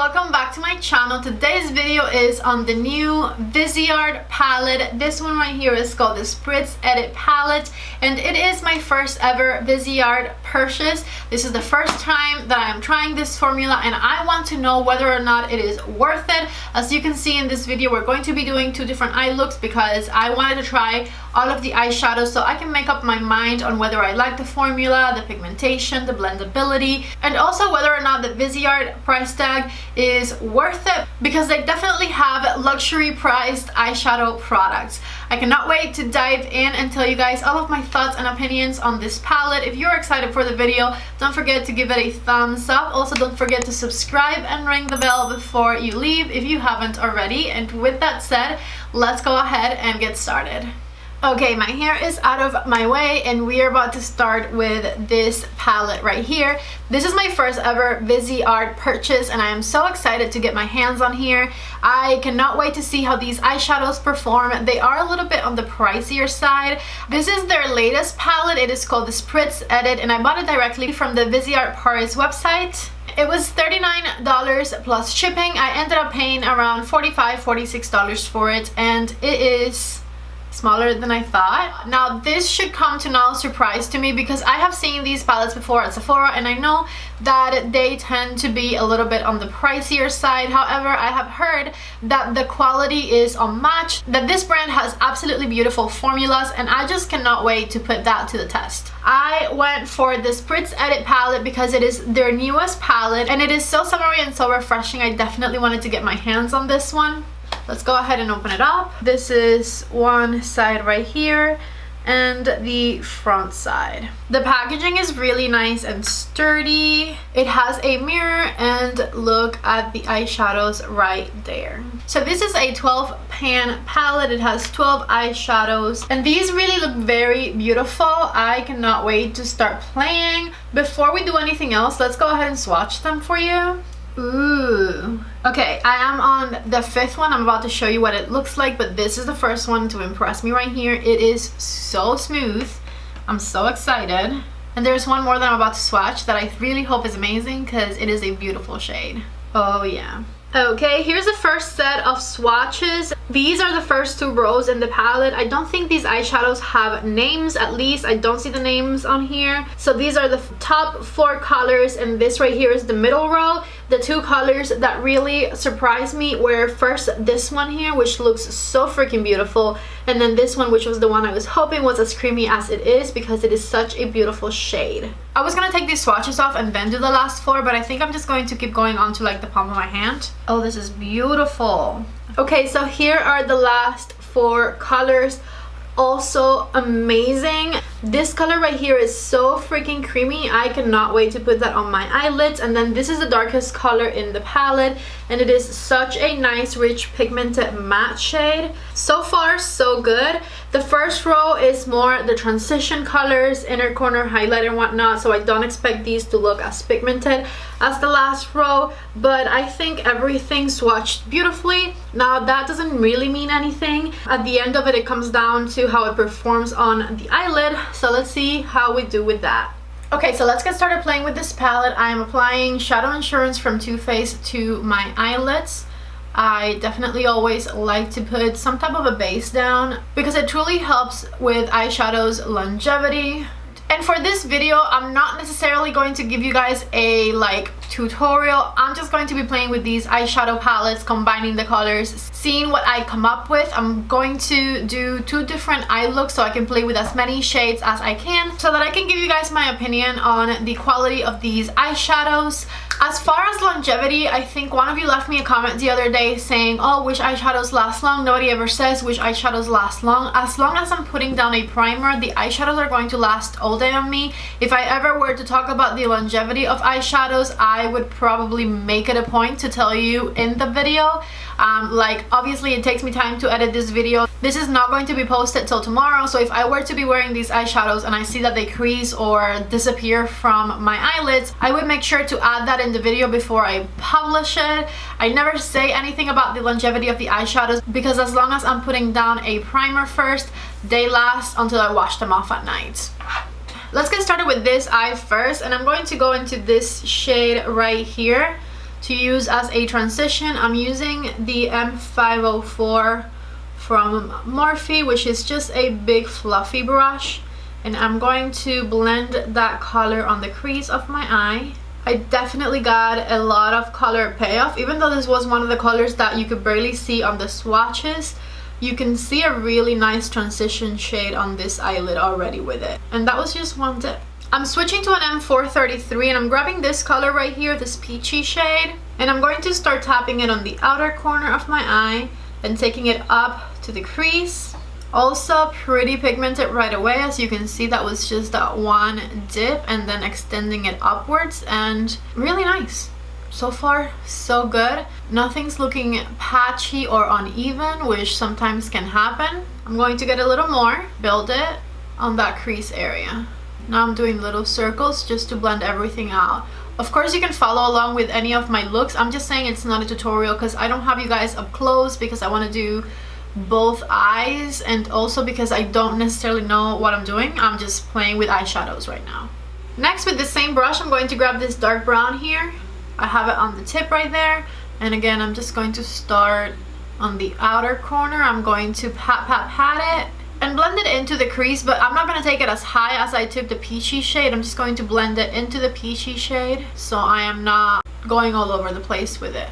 welcome back to my channel. Today's video is on the new VISEART palette. This one right here is called the Spritz Edit palette, and it is my first ever VISEART purchase. This is the first time that I am trying this formula, and I want to know whether or not it is worth it. As you can see in this video, we're going to be doing two different eye looks because I wanted to try all of the eyeshadows so I can make up my mind on whether I like the formula, the pigmentation, the blendability, and also whether or not the VISEART price tag is worth it, because they definitely have luxury priced eyeshadow products. I cannot wait to dive in and tell you guys all of my thoughts and opinions on this palette. If you're excited for the video, don't forget to give it a thumbs up. Also, don't forget to subscribe and ring the bell before you leave if you haven't already. And with that said, let's go ahead and get started. Okay, my hair is out of my way and we are about to start with this palette right here. This is my first ever VISEART purchase and I am so excited to get my hands on here. I cannot wait to see how these eyeshadows perform. They are a little bit on the pricier side. This is their latest palette. It is called the Spritz Edit and I bought it directly from the VISEART Paris website. It was $39 plus shipping. I ended up paying around $46 for it, and it is smaller than I thought. Now this should come to no surprise to me because I have seen these palettes before at Sephora and I know that they tend to be a little bit on the pricier side. However, I have heard that the quality is unmatched, that this brand has absolutely beautiful formulas, and I just cannot wait to put that to the test. I went for the Spritz Edit palette because it is their newest palette and it is so summery and so refreshing. I definitely wanted to get my hands on this one. Let's go ahead and open it up. This is one side right here and the front side. The packaging is really nice and sturdy. It has a mirror and look at the eyeshadows right there. So this is a 12 pan palette. It has 12 eyeshadows and these really look very beautiful. I cannot wait to start playing. Before we do anything else, let's go ahead and swatch them for you. Ooh. Okay, I am on the fifth one. I'm about to show you what it looks like, but this is the first one to impress me right here. It is so smooth. I'm so excited. And there's one more that I'm about to swatch that I really hope is amazing because it is a beautiful shade. Oh yeah. Okay, here's the first set of swatches. These are the first two rows in the palette. I don't think these eyeshadows have names, at least I don't see the names on here. So these are the top four colors and this right here is the middle row. The two colors that really surprised me were first this one here, which looks so freaking beautiful, and then this one, which was the one I was hoping was as creamy as it is because it is such a beautiful shade. I was gonna take these swatches off and then do the last four, but I think I'm just going to keep going on to like the palm of my hand. Oh, this is beautiful. Okay, so here are the last four colors. Also amazing. This color right here is so freaking creamy. I cannot wait to put that on my eyelids. And then this is the darkest color in the palette and it is such a nice rich pigmented matte shade. So far so good. The first row is more the transition colors, inner corner highlight and whatnot, so I don't expect these to look as pigmented as the last row, but I think everything swatched beautifully. Now that doesn't really mean anything. At the end of it, it comes down to how it performs on the eyelid, so let's see how we do with that. Okay, so let's get started playing with this palette. I am applying Shadow Insurance from Too Faced to my eyelids. I definitely always like to put some type of a base down because it truly helps with eyeshadow's longevity. And for this video, I'm not necessarily going to give you guys a tutorial. I'm just going to be playing with these eyeshadow palettes, combining the colors, seeing what I come up with. I'm going to do two different eye looks so I can play with as many shades as I can so that I can give you guys my opinion on the quality of these eyeshadows. As far as longevity, I think one of you left me a comment the other day saying, oh, which eyeshadows last long? Nobody ever says which eyeshadows last long. As long as I'm putting down a primer, the eyeshadows are going to last all day on me. If I ever were to talk about the longevity of eyeshadows, I would probably make it a point to tell you in the video. Obviously it takes me time to edit this video. This is not going to be posted till tomorrow, so if I were to be wearing these eyeshadows and I see that they crease or disappear from my eyelids, I would make sure to add that in the video before I publish it. I never say anything about the longevity of the eyeshadows because as long as I'm putting down a primer first, they last until I wash them off at night. Let's get started with this eye first, and I'm going to go into this shade right here. to use as a transition, I'm using the M504 from Morphe, which is just a big fluffy brush, and I'm going to blend that color on the crease of my eye. I definitely got a lot of color payoff. Even though this was one of the colors that you could barely see on the swatches, you can see a really nice transition shade on this eyelid already with it. And that was just one dip. I'm switching to an M433 and I'm grabbing this color right here, this peachy shade, and I'm going to start tapping it on the outer corner of my eye and taking it up to the crease. Also pretty pigmented right away. As you can see, that was just that one dip and then extending it upwards, and really nice. So far so good. Nothing's looking patchy or uneven, which sometimes can happen. I'm going to get a little more, build it on that crease area. Now I'm doing little circles just to blend everything out. Of course, you can follow along with any of my looks. I'm just saying it's not a tutorial because I don't have you guys up close, because I want to do both eyes, and also because I don't necessarily know what I'm doing. I'm just playing with eyeshadows right now. Next, with the same brush, I'm going to grab this dark brown here. I have it on the tip right there, and again, I'm just going to start on the outer corner. I'm going to pat it and blend it into the crease, but I'm not going to take it as high as I took the peachy shade. I'm just going to blend it into the peachy shade, so I am not going all over the place with it.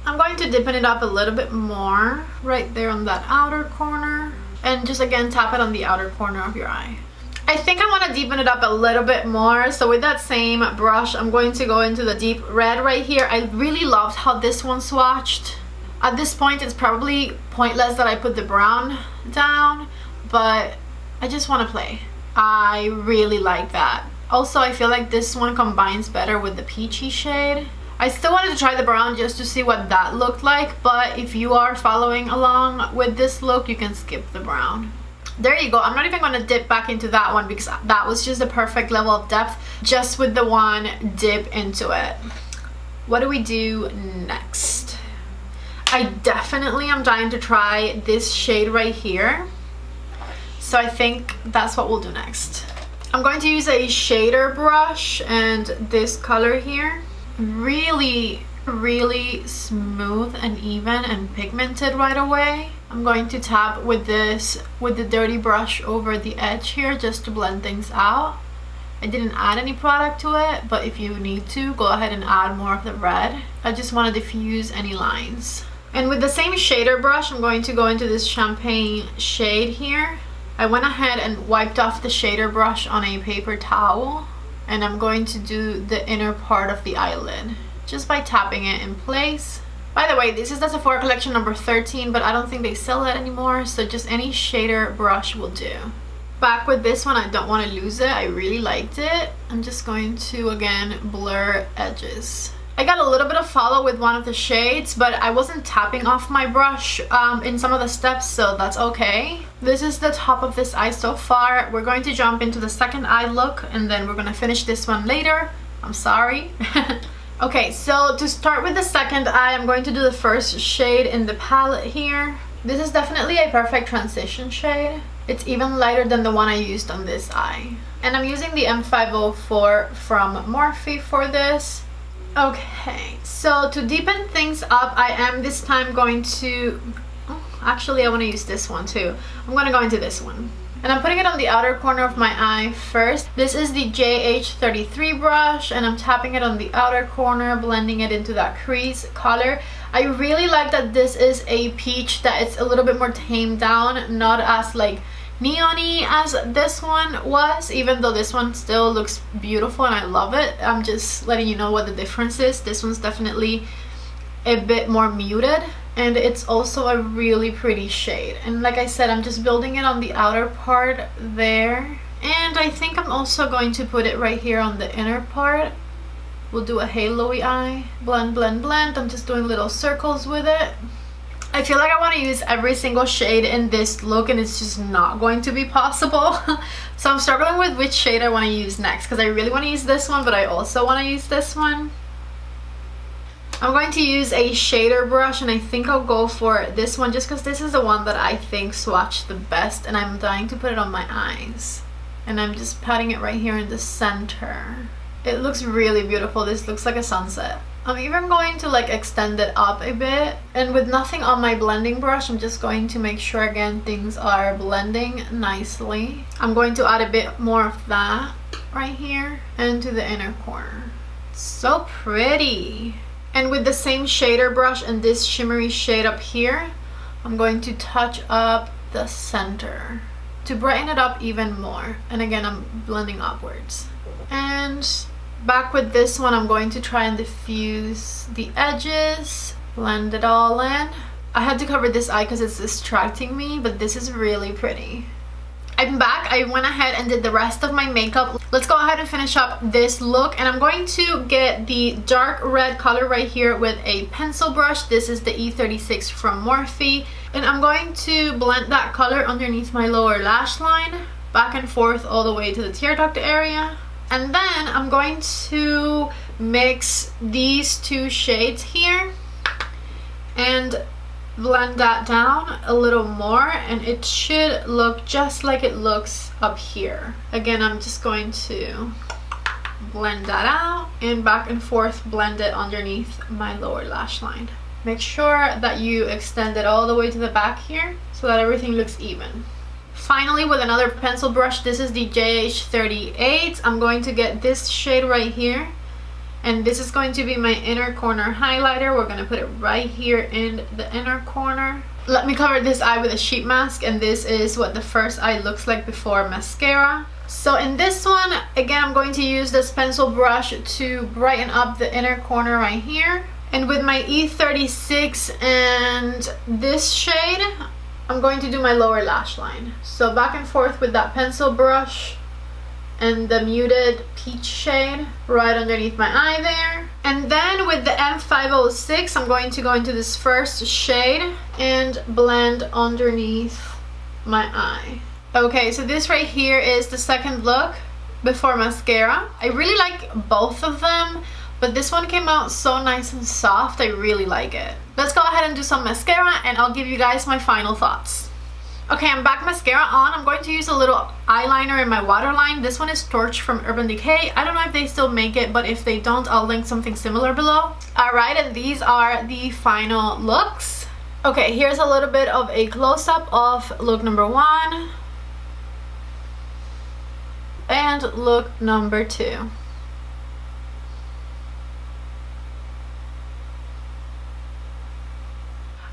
I'm going to deepen it up a little bit more right there on that outer corner, and just again tap it on the outer corner of your eye. I think I want to deepen it up a little bit more, so with that same brush, I'm going to go into the deep red right here. I really loved how this one swatched. At this point, it's probably pointless that I put the brown down, but I just want to play. I really like that. Also, I feel like this one combines better with the peachy shade. I still wanted to try the brown just to see what that looked like, but if you are following along with this look, you can skip the brown. There you go. I'm not even going to dip back into that one because that was just the perfect level of depth just with the one dip into it. What do we do next? I definitely am dying to try this shade right here, so I think that's what we'll do next. I'm going to use a shader brush and this color here. Really smooth and even and pigmented right away. I'm going to tap with this with the dirty brush over the edge here just to blend things out. I didn't add any product to it, but if you need to, go ahead and add more of the red. I just want to diffuse any lines. And with the same shader brush, I'm going to go into this champagne shade here. I went ahead and wiped off the shader brush on a paper towel, and I'm going to do the inner part of the eyelid just by tapping it in place. By the way, this is the Sephora collection number 13, but I don't think they sell that anymore, so just any shader brush will do. Back with this one, I don't want to lose it. I really liked it. I'm just going to again blur edges. I got a little bit of follow with one of the shades, but I wasn't tapping off my brush in some of the steps, so that's okay. This is the top of this eye so far. We're going to jump into the second eye look, and then we're going to finish this one later. I'm sorry. Okay, so to start with the second eye, I'm going to do the first shade in the palette here. This is definitely a perfect transition shade. It's even lighter than the one I used on this eye. And I'm using the M504 from Morphe for this. Okay, so to deepen things up, I am this time going to... actually, I want to use this one too. I'm going to go into this one. And I'm putting it on the outer corner of my eye first. This is the JH33 brush, and I'm tapping it on the outer corner, blending it into that crease color. I really like that this is a peach, that it's a little bit more tamed down, not as like neon-y as this one was, even though this one still looks beautiful and I love it. I'm just letting you know what the difference is. This one's definitely a bit more muted, and it's also a really pretty shade. And like I said, I'm just building it on the outer part there, and I think I'm also going to put it right here on the inner part. We'll do a halo-y eye. Blend, blend, blend. I'm just doing little circles with it. I feel like I want to use every single shade in this look, and it's just not going to be possible. So I'm struggling with which shade I want to use next, because I really want to use this one, but I also want to use this one. I'm going to use a shader brush, and I think I'll go for this one just because this is the one that I think swatched the best, and I'm dying to put it on my eyes. And I'm just patting it right here in the center. It looks really beautiful. This looks like a sunset. I'm even going to like extend it up a bit, and with nothing on my blending brush, I'm just going to make sure again things are blending nicely. I'm going to add a bit more of that right here and to the inner corner. So pretty. And with the same shader brush and this shimmery shade up here, I'm going to touch up the center to brighten it up even more. And again, I'm blending upwards. And back with this one, I'm going to try and diffuse the edges, blend it all in. I had to cover this eye because it's distracting me, but this is really pretty. I'm back. I went ahead and did the rest of my makeup. Let's go ahead and finish up this look, and I'm going to get the dark red color right here with a pencil brush. This is the E36 from Morphe, and I'm going to blend that color underneath my lower lash line, back and forth all the way to the tear duct area. And then I'm going to mix these two shades here and blend that down a little more, and it should look just like it looks up here. Again, I'm just going to blend that out and back and forth blend it underneath my lower lash line. Make sure that you extend it all the way to the back here so that everything looks even. Finally, with another pencil brush, this is the JH38. I'm going to get this shade right here, and this is going to be my inner corner highlighter. We're going to put it right here in the inner corner. Let me cover this eye with a sheet mask, and this is what the first eye looks like before mascara. So in this one, again, I'm going to use this pencil brush to brighten up the inner corner right here. And with my E36 and this shade, I'm going to do my lower lash line. So back and forth with that pencil brush and the muted peach shade right underneath my eye there. And then with the M506, I'm going to go into this first shade and blend underneath my eye. Okay, so this right here is the second look before mascara. I really like both of them, but this one came out so nice and soft. I really like it. Let's go ahead and do some mascara, and I'll give you guys my final thoughts. Okay, I'm back mascara on. I'm going to use a little eyeliner in my waterline. This one is Torch from Urban Decay. I don't know if they still make it, but if they don't, I'll link something similar below. Alright, and these are the final looks. Okay, here's a little bit of a close-up of look number 1 and look number 2.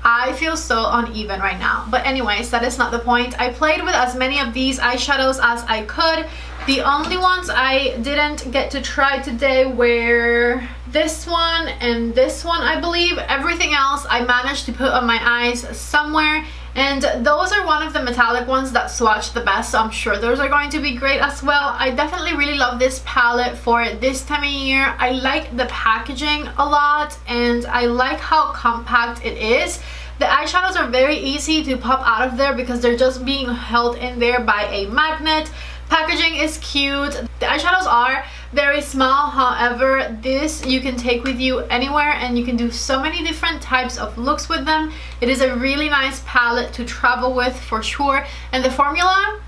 I feel so uneven right now, but anyways, that is not the point. I played with as many of these eyeshadows as I could. The only ones I didn't get to try today were this one and this one, I believe. Everything else I managed to put on my eyes somewhere, and those are one of the metallic ones that swatch the best, so I'm sure those are going to be great as well. I definitely really love this palette for this time of year. I like the packaging a lot, and I like how compact it is. The eyeshadows are very easy to pop out of there because they're just being held in there by a magnet. Packaging is cute. The eyeshadows are very small, however, this you can take with you anywhere and you can do so many different types of looks with them. It is a really nice palette to travel with for sure, and the formula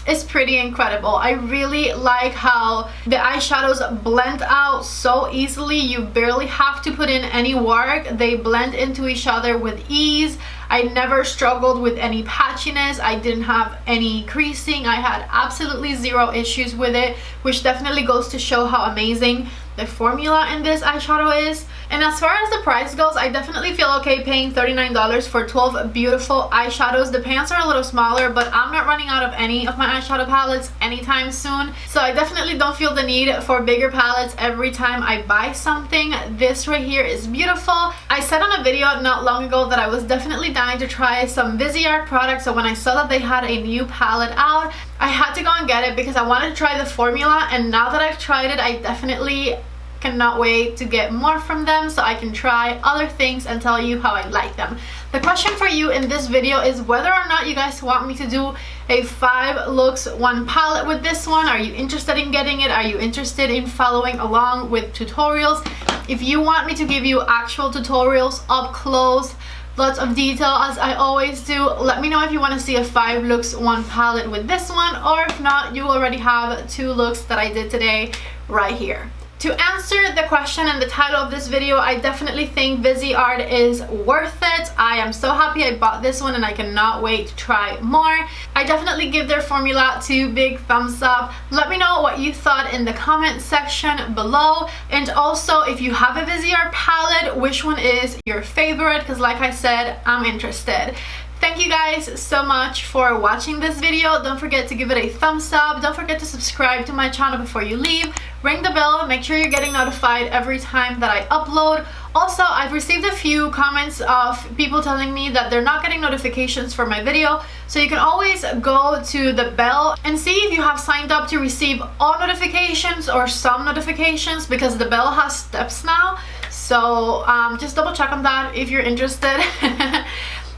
is pretty incredible. I really like how the eyeshadows blend out so easily. You barely have to put in any work. They blend into each other with ease. I never struggled with any patchiness. I didn't have any creasing. I had absolutely zero issues with it, which definitely goes to show how amazing the formula in this eyeshadow is. And as far as the price goes, I definitely feel okay paying $39 for 12 beautiful eyeshadows. The pans are a little smaller, but I'm not running out of any of my eyeshadow palettes anytime soon. So I definitely don't feel the need for bigger palettes every time I buy something. This right here is beautiful. I said on a video not long ago that I was definitely dying to try some VISEART products, so when I saw that they had a new palette out, I had to go and get it because I wanted to try the formula, and now that I've tried it, I definitely cannot wait to get more from them so I can try other things and tell you how I like them. The question for you in this video is whether or not you guys want me to do a 5 looks 1 palette with this one. Are you interested in getting it? Are you interested in following along with tutorials? If you want me to give you actual tutorials up close, lots of detail as I always do, let me know if you want to see a 5 looks 1 palette with this one, or if not, you already have 2 looks that I did today right here. To answer the question in the title of this video, I definitely think VISEART is worth it. I am so happy I bought this one and I cannot wait to try more. I definitely give their formula 2 big thumbs up. Let me know what you thought in the comment section below, and also if you have a VISEART palette, which one is your favorite, because like I said, I'm interested. Thank you guys so much for watching this video. Don't forget to give it a thumbs up. Don't forget to subscribe to my channel before you leave. Ring the bell. Make sure you're getting notified every time that I upload. Also, I've received a few comments of people telling me that they're not getting notifications for my video. So you can always go to the bell and see if you have signed up to receive all notifications or some notifications, because the bell has steps now. So just double check on that if you're interested.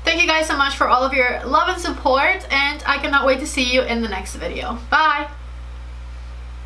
Thank you guys so much for all of your love and support, and I cannot wait to see you in the next video. Bye!